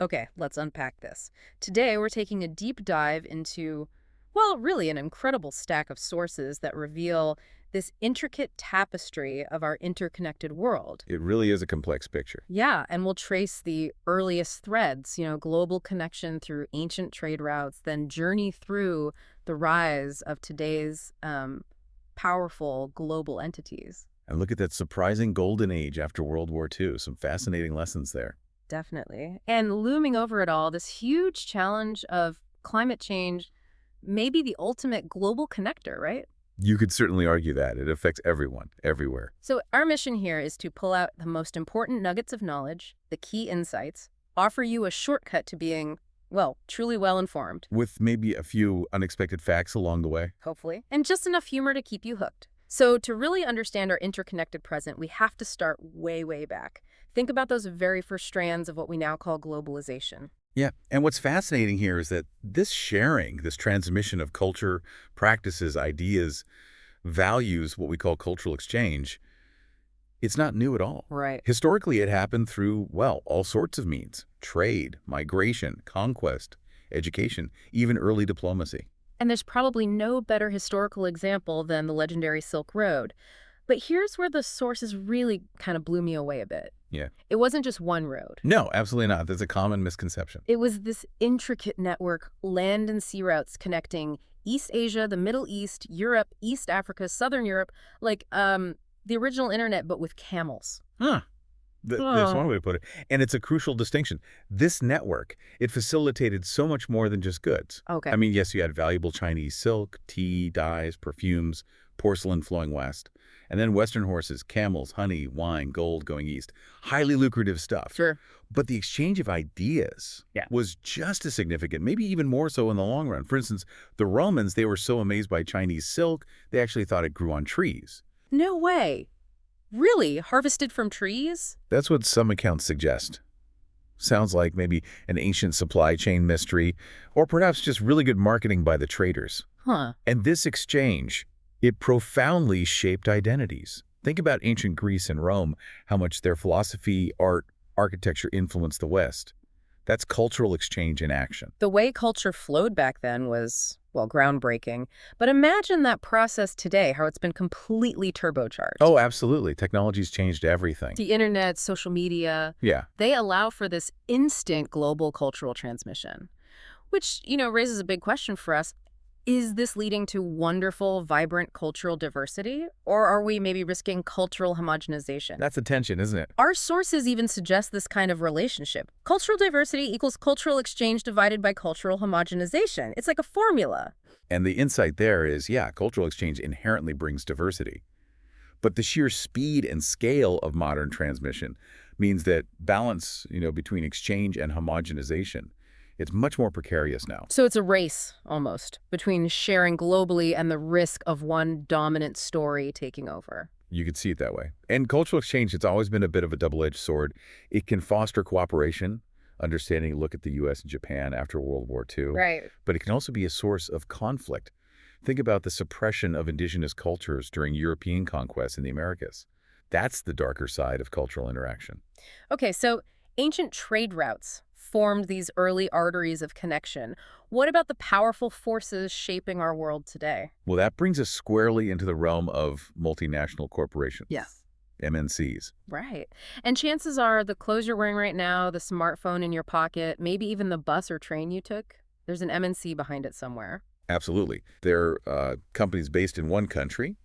Okay, let's unpack this. Today, we're taking a deep dive into, well, really an incredible stack of sources that reveal this intricate tapestry of our interconnected world. It really is a complex picture. Yeah, and we'll trace the earliest threads, global connection through ancient trade routes, then journey through the rise of today's powerful global entities. And look at that surprising golden age after World War II. Some fascinating lessons there. Definitely. And looming over it all, this huge challenge of climate change may be the ultimate global connector, right? You could certainly argue that. It affects everyone, everywhere. So our mission here is to pull out the most important nuggets of knowledge, the key insights, offer you a shortcut to being, well, truly well-informed, With maybe a few unexpected facts along the way. hopefully, and just enough humor to keep you hooked. So to really understand our interconnected present, we have to start way, way back. Think about those very first strands of what we now call globalization. Yeah, and what's fascinating here is that this sharing, this transmission of culture, practices, ideas, values, what we call cultural exchange, it's not new at all. Right. Historically, it happened through, well, all sorts of means: trade, migration, conquest, education, even early diplomacy. And there's probably no better historical example than the legendary Silk Road. But here's where the sources really kind of blew me away a bit. Yeah. It wasn't just one road. No, absolutely not. That's a common misconception. It was this intricate network, land and sea routes connecting East Asia, the Middle East, Europe, East Africa, Southern Europe, like the original internet, but with camels. Huh. There's Oh. one way to put it. And it's a crucial distinction. This network, it facilitated so much more than just goods. Okay. I mean, yes, you had valuable Chinese silk, tea, dyes, perfumes, porcelain flowing west. And then Western horses, camels, honey, wine, gold going east. Highly lucrative stuff. Sure. But the exchange of ideas was just as significant, maybe even more so in the long run. For instance, the Romans, they were so amazed by Chinese silk, they actually thought it grew on trees. No way. Really? Harvested from trees? That's what some accounts suggest. Sounds like maybe an ancient supply chain mystery, or perhaps just really good marketing by the traders. Huh. And this exchange, it profoundly shaped identities. Think about ancient Greece and Rome, how much their philosophy, art, architecture influenced the West. That's cultural exchange in action. The way culture flowed back then was, well, groundbreaking. But imagine that process today, how it's been completely turbocharged. Oh, absolutely. Technology's changed everything. The internet, social media, Yeah. they allow for this instant global cultural transmission, which, raises a big question for us. Is this leading to wonderful, vibrant cultural diversity? Or are we maybe risking cultural homogenization? That's the tension, isn't it? Our sources even suggest this kind of relationship. Cultural diversity equals cultural exchange divided by cultural homogenization. It's like a formula. And the insight there is, yeah, cultural exchange inherently brings diversity. But the sheer speed and scale of modern transmission means that balance, between exchange and homogenization, it's much more precarious now. So it's a race, almost, between sharing globally and the risk of one dominant story taking over. You could see it that way. And cultural exchange, it's always been a bit of a double-edged sword. It can foster cooperation, understanding, look at the U.S. and Japan after World War II. Right. But it can also be a source of conflict. Think about the suppression of indigenous cultures during European conquest in the Americas. That's the darker side of cultural interaction. Okay, so ancient trade routes formed these early arteries of connection. What about the powerful forces shaping our world today? Well, that brings us squarely into the realm of multinational corporations. Yes. MNCs. Right. And chances are the clothes you're wearing right now, the smartphone in your pocket, maybe even the bus or train you took, there's an MNC behind it somewhere. Absolutely. They're companies based in one country,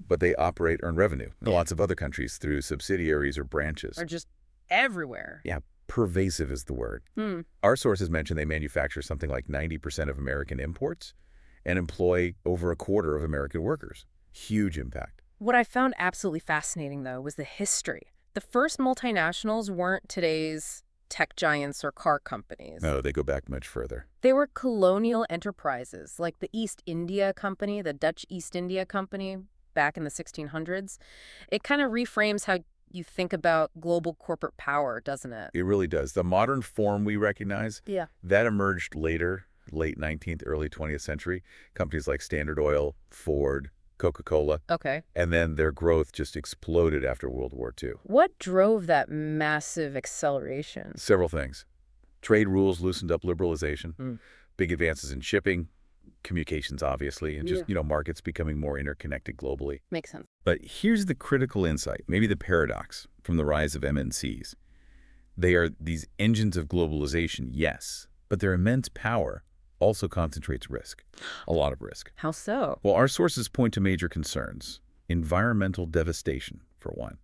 but they earn revenue in lots of other countries through subsidiaries or branches. Or just everywhere. Yeah, pervasive is the word. Our sources mention they manufacture something like 90% of American imports and employ over a quarter of American workers. Huge impact. What I found absolutely fascinating, though, was the history. The first multinationals weren't today's tech giants or car companies. No, they go back much further. They were colonial enterprises, like the East India Company, the Dutch East India Company, back in the 1600s. It kind of reframes how you think about global corporate power, doesn't it? It really does. The modern form we recognize, Yeah. that emerged later, late 19th, early 20th century. Companies like Standard Oil, Ford, Coca-Cola, Okay. and then their growth just exploded after World War II. What drove that massive acceleration? Several things. Trade rules loosened up liberalization, Mm. big advances in shipping, communications, obviously, and just, Yeah. markets becoming more interconnected globally. Makes sense. But here's the critical insight, maybe the paradox from the rise of MNCs. They are these engines of globalization, yes, but their immense power also concentrates risk, a lot of risk. How so? Well, our sources point to major concerns. Environmental devastation, for one.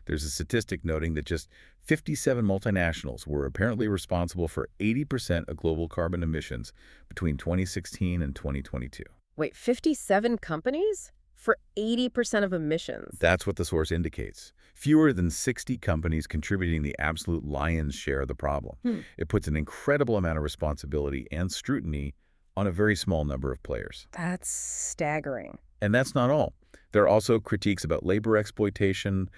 There's a statistic noting that just 57 multinationals were apparently responsible for 80% of global carbon emissions between 2016 and 2022. Wait, 57 companies for 80% of emissions? That's what the source indicates. Fewer than 60 companies contributing the absolute lion's share of the problem. Hmm. It puts an incredible amount of responsibility and scrutiny on a very small number of players. That's staggering. And that's not all. There are also critiques about labor exploitation,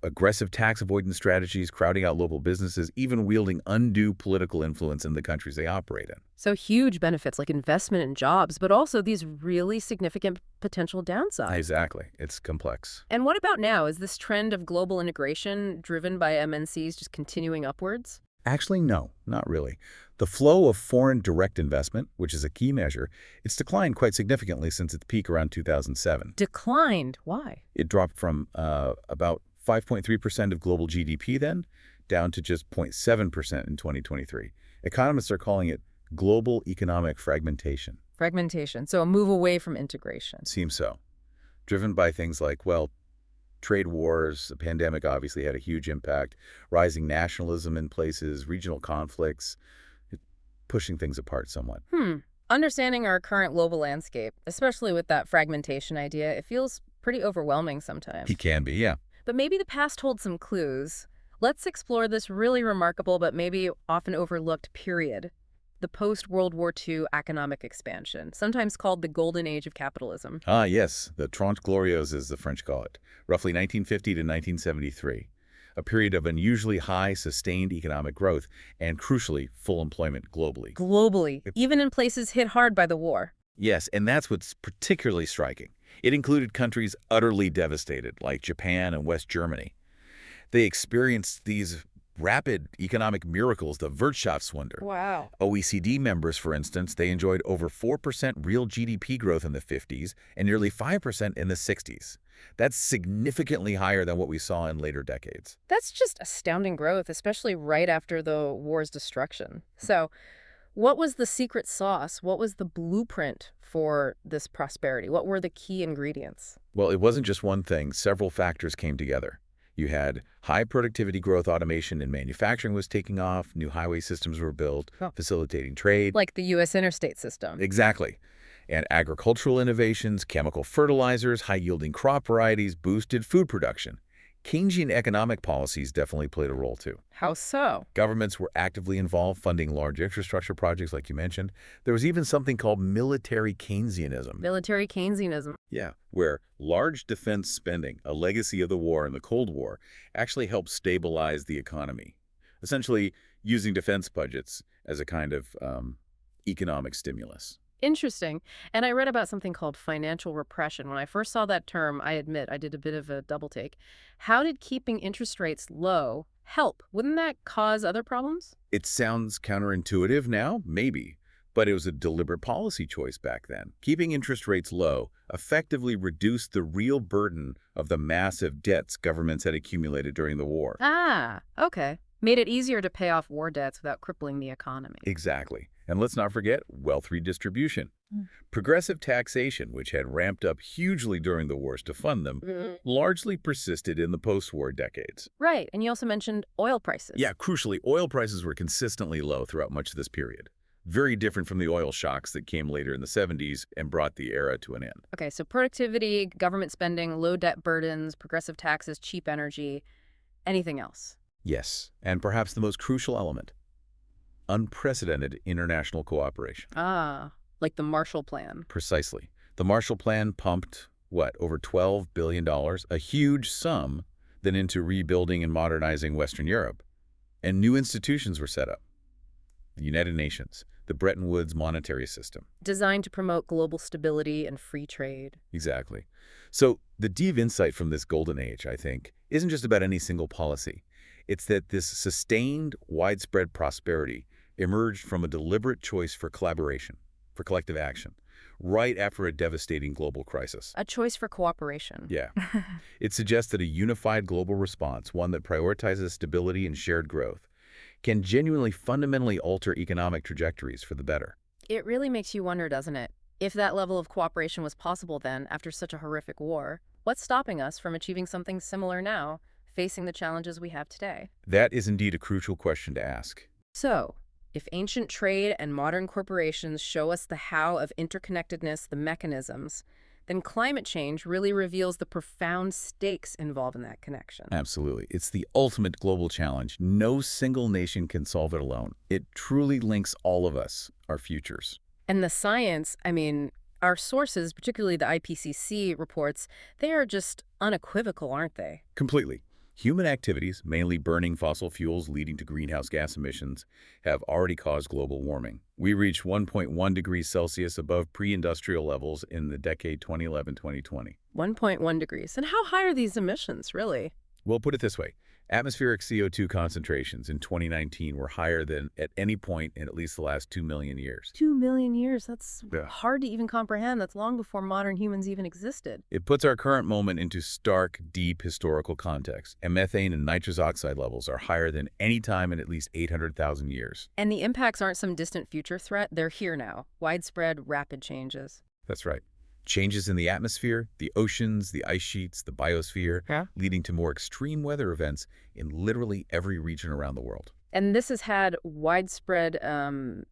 aggressive tax avoidance strategies, crowding out local businesses, even wielding undue political influence in the countries they operate in. So huge benefits like investment in jobs, but also these really significant potential downsides. Exactly. It's complex. And what about now? Is this trend of global integration driven by MNCs just continuing upwards? Actually, no, not really. The flow of foreign direct investment, which is a key measure, it's declined quite significantly since its peak around 2007. Declined. Why? It dropped from about 5.3% of global GDP then, down to just 0.7% in 2023. Economists are calling it global economic fragmentation. Fragmentation. So a move away from integration. Seems so. Driven by things like, well, trade wars, the pandemic obviously had a huge impact, rising nationalism in places, regional conflicts, pushing things apart somewhat. Understanding our current global landscape, especially with that fragmentation idea, it feels pretty overwhelming sometimes. He can be, yeah. But maybe the past holds some clues. Let's explore this really remarkable but maybe often overlooked period. The post-World War II economic expansion, sometimes called the Golden Age of capitalism. Ah, yes, the Trente Glorieuses, as the French call it, roughly 1950 to 1973, a period of unusually high, sustained economic growth and, crucially, full employment globally. Globally, even in places hit hard by the war. Yes, and that's what's particularly striking. It included countries utterly devastated, like Japan and West Germany. They experienced these rapid economic miracles, the Wirtschaftswunder. Wow. OECD members, for instance, they enjoyed over 4% real GDP growth in the 50s and nearly 5% in the 60s. That's significantly higher than what we saw in later decades. That's just astounding growth, especially right after the war's destruction. So, what was the secret sauce? What was the blueprint for this prosperity? What were the key ingredients? Well, it wasn't just one thing. Several factors came together. You had high productivity growth, automation in manufacturing was taking off, new highway systems were built, facilitating trade. Like the U.S. interstate system. Exactly. And agricultural innovations, chemical fertilizers, high-yielding crop varieties boosted food production. Keynesian economic policies definitely played a role too. How so? Governments were actively involved funding large infrastructure projects like you mentioned. There was even something called military Keynesianism. Military Keynesianism. Yeah, where large defense spending, a legacy of the war and the Cold War, actually helped stabilize the economy, essentially using defense budgets as a kind of economic stimulus. Interesting. And I read about something called financial repression. When I first saw that term, I admit I did a bit of a double take. How did keeping interest rates low help? Wouldn't that cause other problems? It sounds counterintuitive now, maybe, but it was a deliberate policy choice back then. Keeping interest rates low effectively reduced the real burden of the massive debts governments had accumulated during the war. Ah, okay. Made it easier to pay off war debts without crippling the economy. Exactly. And let's not forget wealth redistribution. Progressive taxation, which had ramped up hugely during the wars to fund them, largely persisted in the post-war decades. Right. And you also mentioned oil prices. Yeah, crucially, oil prices were consistently low throughout much of this period. Very different from the oil shocks that came later in the 70s and brought the era to an end. Okay, so productivity, government spending, low debt burdens, progressive taxes, cheap energy. Anything else? Yes, and perhaps the most crucial element, unprecedented international cooperation. Ah, like the Marshall Plan. Precisely. The Marshall Plan pumped, over $12 billion, a huge sum, then into rebuilding and modernizing Western Europe. And new institutions were set up. The United Nations, the Bretton Woods monetary system. Designed to promote global stability and free trade. Exactly. So the deep insight from this golden age, I think, isn't just about any single policy. It's that this sustained, widespread prosperity emerged from a deliberate choice for collaboration, for collective action, right after a devastating global crisis. A choice for cooperation. Yeah. It suggests that a unified global response, one that prioritizes stability and shared growth, can genuinely fundamentally alter economic trajectories for the better. It really makes you wonder, doesn't it? If that level of cooperation was possible then, after such a horrific war, what's stopping us from achieving something similar now, facing the challenges we have today? That is indeed a crucial question to ask. So, if ancient trade and modern corporations show us the how of interconnectedness, the mechanisms, then climate change really reveals the profound stakes involved in that connection. Absolutely. It's the ultimate global challenge. No single nation can solve it alone. It truly links all of us, our futures. And the science, I mean, our sources, particularly the IPCC reports, they are just unequivocal, aren't they? Completely. Human activities, mainly burning fossil fuels leading to greenhouse gas emissions, have already caused global warming. We reached 1.1 degrees Celsius above pre-industrial levels in the decade 2011-2020. 1.1 degrees. And how high are these emissions, really? We'll put it this way. Atmospheric CO2 concentrations in 2019 were higher than at any point in at least the last 2 million years. 2 million years. That's Yeah. hard to even comprehend. That's long before modern humans even existed. It puts our current moment into stark, deep historical context, and methane and nitrous oxide levels are higher than any time in at least 800,000 years. And the impacts aren't some distant future threat. They're here now. Widespread, rapid changes. That's right. Changes in the atmosphere, the oceans, the ice sheets, the biosphere, Yeah. leading to more extreme weather events in literally every region around the world. And this has had widespread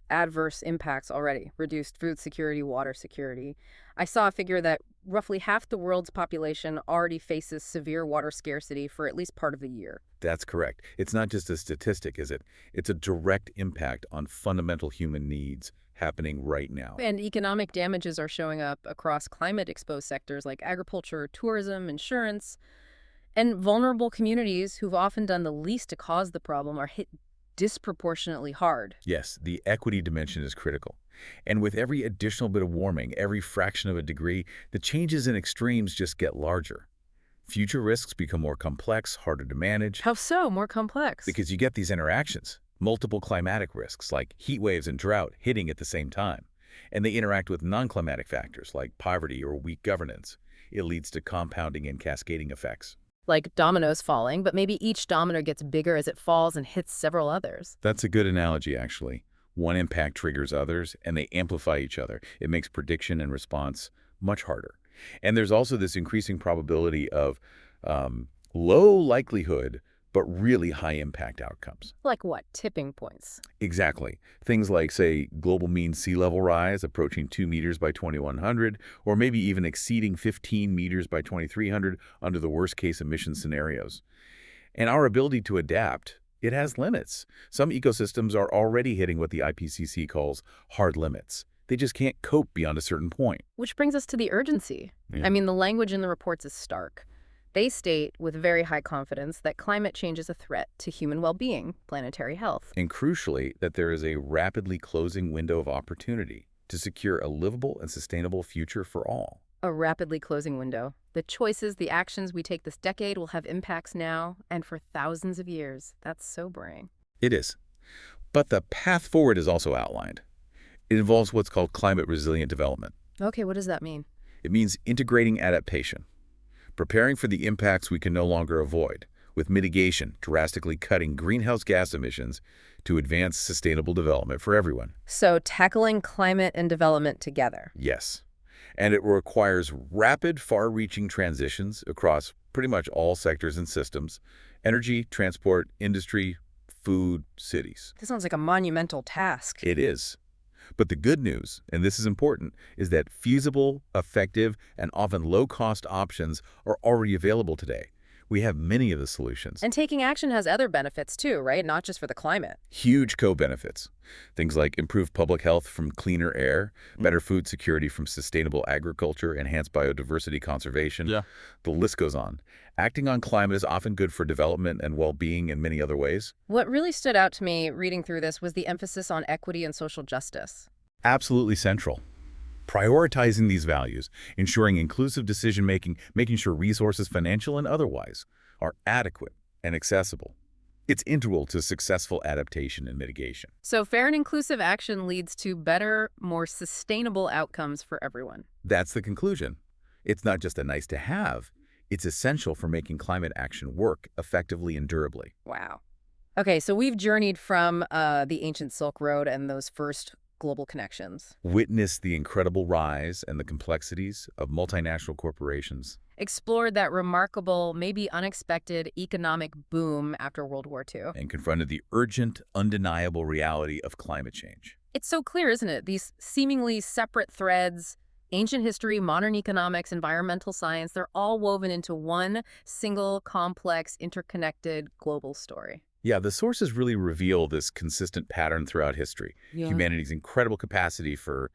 adverse impacts already. Reduced food security, water security. I saw a figure that roughly half the world's population already faces severe water scarcity for at least part of the year. That's correct. It's not just a statistic, is it? It's a direct impact on fundamental human needs happening right now. And economic damages are showing up across climate-exposed sectors like agriculture, tourism, insurance. And vulnerable communities who've often done the least to cause the problem are hit disproportionately hard. Yes, the equity dimension is critical. And with every additional bit of warming, every fraction of a degree, the changes in extremes just get larger. Future risks become more complex, harder to manage, How so? More complex. because you get these interactions. Multiple climatic risks like heat waves and drought hitting at the same time. And they interact with non-climatic factors like poverty or weak governance. It leads to compounding and cascading effects. Like dominoes falling, but maybe each domino gets bigger as it falls and hits several others. That's a good analogy, actually. One impact triggers others, and they amplify each other. It makes prediction and response much harder. And there's also this increasing probability of low likelihood, but really high impact outcomes. Like what? Tipping points. Exactly. Things like, say, global mean sea level rise approaching 2 meters by 2100, or maybe even exceeding 15 meters by 2300 under the worst-case emission scenarios. And our ability to adapt, it has limits. Some ecosystems are already hitting what the IPCC calls hard limits. They just can't cope beyond a certain point. Which brings us to the urgency. Yeah. I mean, the language in the reports is stark. They state with very high confidence that climate change is a threat to human well-being, planetary health. And crucially, that there is a rapidly closing window of opportunity to secure a livable and sustainable future for all. A rapidly closing window. The choices, the actions we take this decade will have impacts now and for thousands of years. That's sobering. It is. But the path forward is also outlined. It involves what's called climate resilient development. Okay, what does that mean? It means integrating adaptation, preparing for the impacts we can no longer avoid, with mitigation drastically cutting greenhouse gas emissions to advance sustainable development for everyone. So tackling climate and development together. Yes. And it requires rapid, far-reaching transitions across pretty much all sectors and systems: energy, transport, industry, food, cities. This sounds like a monumental task. It is. But the good news, and this is important, is that feasible, effective, and often low-cost options are already available today. We have many of the solutions. And taking action has other benefits too, right? Not just for the climate. Huge co-benefits. Things like improved public health from cleaner air, better food security from sustainable agriculture, enhanced biodiversity conservation. Yeah. The list goes on. Acting on climate is often good for development and well-being in many other ways. What really stood out to me reading through this was the emphasis on equity and social justice. Absolutely central. Prioritizing these values, ensuring inclusive decision-making, making sure resources, financial and otherwise, are adequate and accessible. It's integral to successful adaptation and mitigation. So fair and inclusive action leads to better, more sustainable outcomes for everyone. That's the conclusion. It's not just a nice to have, it's essential for making climate action work effectively and durably. Wow. Okay, so we've journeyed from the ancient Silk Road and those first global connections. Witness the incredible rise and the complexities of multinational corporations Explored that remarkable, maybe unexpected economic boom after World War II. and confronted the urgent, undeniable reality of climate change. It's so clear, isn't it? These seemingly separate threads, ancient history, modern economics, environmental science, they're all woven into one single, complex, interconnected global story. Yeah, the sources really reveal this consistent pattern throughout history. Yeah. Humanity's incredible capacity for,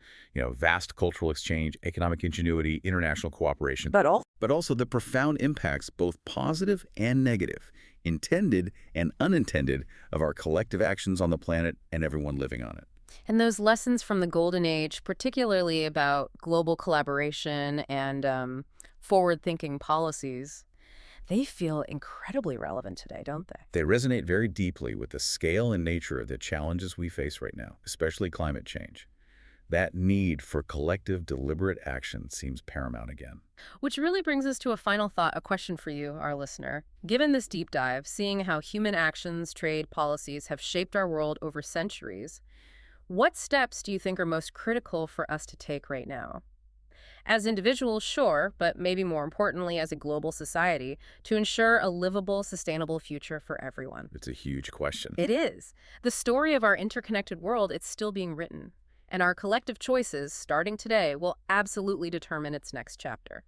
vast cultural exchange, economic ingenuity, international cooperation, but also the profound impacts, both positive and negative, intended and unintended, of our collective actions on the planet and everyone living on it. And those lessons from the Golden Age, particularly about global collaboration and forward-thinking policies, they feel incredibly relevant today, don't they? They resonate very deeply with the scale and nature of the challenges we face right now, especially climate change. That need for collective, deliberate action seems paramount again. Which really brings us to a final thought, a question for you, our listener. Given this deep dive, seeing how human actions, trade, policies have shaped our world over centuries, what steps do you think are most critical for us to take right now? As individuals, sure, but maybe more importantly as a global society, to ensure a livable, sustainable future for everyone. It's a huge question. It is. The story of our interconnected world, it's still being written. And our collective choices, starting today, will absolutely determine its next chapter.